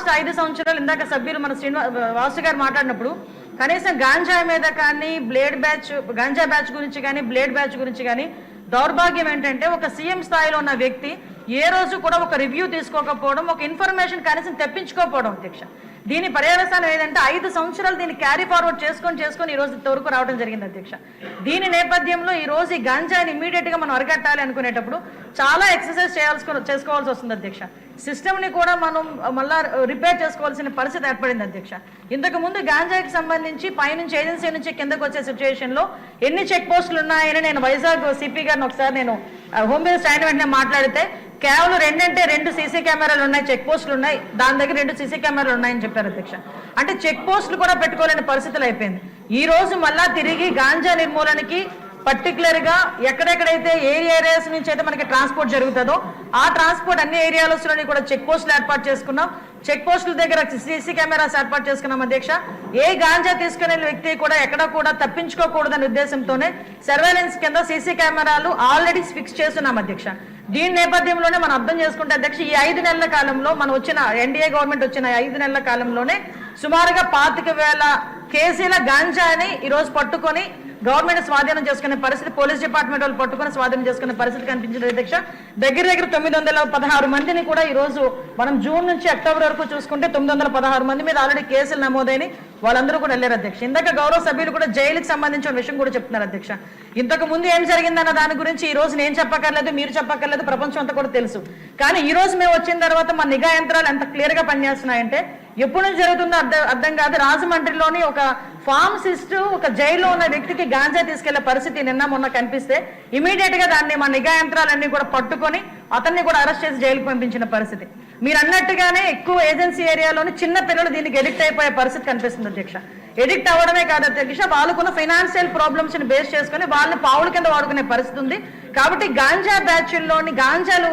Last 5 సంవత్సరాలు ఇందాక సభ్యులు మన వాసు గారు మాట్లాడినప్పుడు కనీసం గాంజా మీద కానీ గాంజా బ్యాచ్ గురించి కానీ బ్లేడ్ బ్యాచ్ గురించి కానీ దౌర్భాగ్యం ఏంటంటే ఒక సీఎం స్థాయిలో ఉన్న వ్యక్తి ఏ రోజు కూడా ఒక రివ్యూ తీసుకోకపోవడం, ఒక ఇన్ఫర్మేషన్ కనీసం తెప్పించుకోకపోవడం అధ్యక్ష. దీని పర్యవసానం ఏదంటే 5 సంవత్సరాలు దీన్ని క్యారీ ఫార్వర్డ్ చేసుకొని ఈ రోజు ఇంతవరకు రావడం జరిగింది అధ్యక్ష. దీని నేపథ్యంలో ఈ రోజు ఈ గాంజాని ఇమీడియట్ గా మనం అరికట్టాలి అనుకునేటప్పుడు చాలా ఎక్సర్సైజ్ చేసుకోవాల్సి వస్తుంది అధ్యక్ష. సిస్టమ్ ని కూడా మనం మళ్ళా రిపేర్ చేసుకోవాల్సిన పరిస్థితి ఏర్పడింది అధ్యక్ష. ఇంతకు ముందు గాంజాకి సంబంధించి పైనుంచి ఏజెన్సీ నుంచి కిందకు వచ్చే సిచ్యువేషన్ లో ఎన్ని చెక్ పోస్టులు ఉన్నాయని నేను వైజాగ్ సిపి గారిని ఒకసారి నేను హోమ్ మినిస్టర్ అయిన వెంటనే మాట్లాడితే కేవలం 2 సీసీ కెమెరాలు ఉన్నాయి, చెక్ పోస్టులు ఉన్నాయి, దాని దగ్గర 2 సీసీ కెమెరాలు ఉన్నాయని చెప్పారు అధ్యక్ష. అంటే చెక్ పోస్టులు కూడా పెట్టుకోలేని పరిస్థితులు అయిపోయింది. ఈ రోజు మళ్ళా తిరిగి గాంజా నిర్మూలనకి పర్టికులర్ గా ఎక్కడెక్కడైతే ఏరియాస్ నుంచి అయితే మనకి ట్రాన్స్పోర్ట్ జరుగుతుందో ఆ ట్రాన్స్పోర్ట్ అన్ని ఏరియాలలోని కూడా చెక్ పోస్టులు ఏర్పాటు చేసుకున్నాం. చెక్ పోస్టుల దగ్గర సీసీ కెమెరాస్ ఏర్పాటు చేసుకున్నాం అధ్యక్ష. ఏ గాంజా తీసుకునే వ్యక్తి కూడా ఎక్కడ కూడా తప్పించుకోకూడదనే ఉద్దేశంతోనే సర్వేలెన్స్ కింద సీసీ కెమెరాలు ఆల్రెడీ ఫిక్స్ చేస్తున్నాం అధ్యక్ష. దీని నేపథ్యంలోనే మనం అర్థం చేసుకుంటే అధ్యక్ష, ఈ 5 నెలల కాలంలో మనం వచ్చిన ఎన్డీఏ గవర్నమెంట్ వచ్చిన 5 నెలల కాలంలోనే సుమారుగా 25,000 కేజీల గాంజాని ఈరోజు పట్టుకొని గవర్నమెంట్ స్వాధీనం చేసుకునే పరిస్థితి, పోలీస్ డిపార్ట్మెంట్ వాళ్ళు పట్టుకొని స్వాధీనం చేసుకునే పరిస్థితి కనిపించింది అధ్యక్ష. దగ్గర 916 మందిని కూడా ఈ రోజు మనం జూన్ నుంచి అక్టోబర్ వరకు చూసుకుంటే 916 మంది మీద ఆల్రెడీ కేసులు నమోదైన వాళ్ళందరూ కూడా వెళ్ళారు అధ్యక్ష. ఇందాక గౌరవ సభ్యులు కూడా జైలుకి సంబంధించిన విషయం కూడా చెప్తున్నారు అధ్యక్ష. ఇంతకు ముందు ఏం జరిగిందన్న దాని గురించి ఈ రోజు నేను చెప్పక్కర్లేదు, మీరు చెప్పక్కర్లేదు, ప్రపంచం అంతా కూడా తెలుసు. కానీ ఈ రోజు మేము వచ్చిన తర్వాత మా నిఘా యంత్రాలు ఎంత క్లియర్ గా పనిచేస్తున్నాయంటే ఎప్పుడు నుంచి జరుగుతుందో అర్థం కాదు. రాజమండ్రిలోని ఒక ఫార్మసిస్ట్ ఒక జైల్లో ఉన్న వ్యక్తికి గాంజా తీసుకెళ్లే పరిస్థితి నిన్న మొన్న కనిపిస్తే ఇమీడియట్ గా దాన్ని మా నిఘా యంత్రాలన్నీ కూడా పట్టుకొని అతన్ని కూడా అరెస్ట్ చేసి జైలుకు పంపించిన పరిస్థితి. మీరు అన్నట్టుగానే ఎక్కువ ఏజెన్సీ ఏరియాలోని చిన్న పిల్లలు దీనికి ఎడిక్ట్ అయిపోయే పరిస్థితి కనిపిస్తుంది అధ్యక్ష. ఎడిక్ట్ అవ్వడమే కాదు అధ్యక్ష, వాళ్ళకున్న ఫైనాన్షియల్ ప్రాబ్లమ్స్ ని బేస్ చేసుకుని వాళ్ళని పావుల కింద వాడుకునే పరిస్థితి ఉంది. కాబట్టి గాంజా బ్యాచ్ల్లోని గాంజాలు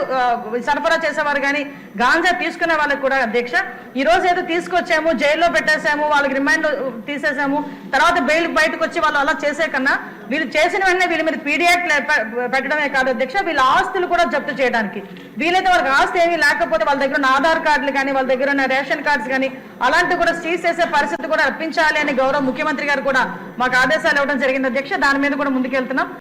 సరఫరా చేసేవారు కానీ గాంజా తీసుకునే వాళ్ళకి కూడా అధ్యక్ష ఈ రోజు ఏదో తీసుకొచ్చాము, జైల్లో పెట్టేసాము, వాళ్ళకి రిమాండ్ తీసేసాము, తర్వాత బెయిల్ బయటకు వచ్చి వాళ్ళు అలా చేసే కన్నా వీళ్ళు చేసిన వెంటనే వీళ్ళ మీద పీడియాక్ట్ పెట్టడమే కాదు అధ్యక్ష, వీళ్ళ ఆస్తులు కూడా జప్తు చేయడానికి వీలైతే వాళ్ళకి ఆస్తి ఏమీ లేకపోతే వాళ్ళ దగ్గర ఉన్న ఆధార్ కార్డులు కానీ వాళ్ళ దగ్గర ఉన్న రేషన్ కార్డ్స్ కానీ అలాంటివి కూడా సీజ్ చేసే పరిస్థితి కూడా రప్పించాలి అని గౌరవ ముఖ్యమంత్రి గారు కూడా మాకు ఆదేశాలు ఇవ్వడం జరిగింది అధ్యక్ష. దాని మీద కూడా ముందుకెళ్తున్నాం.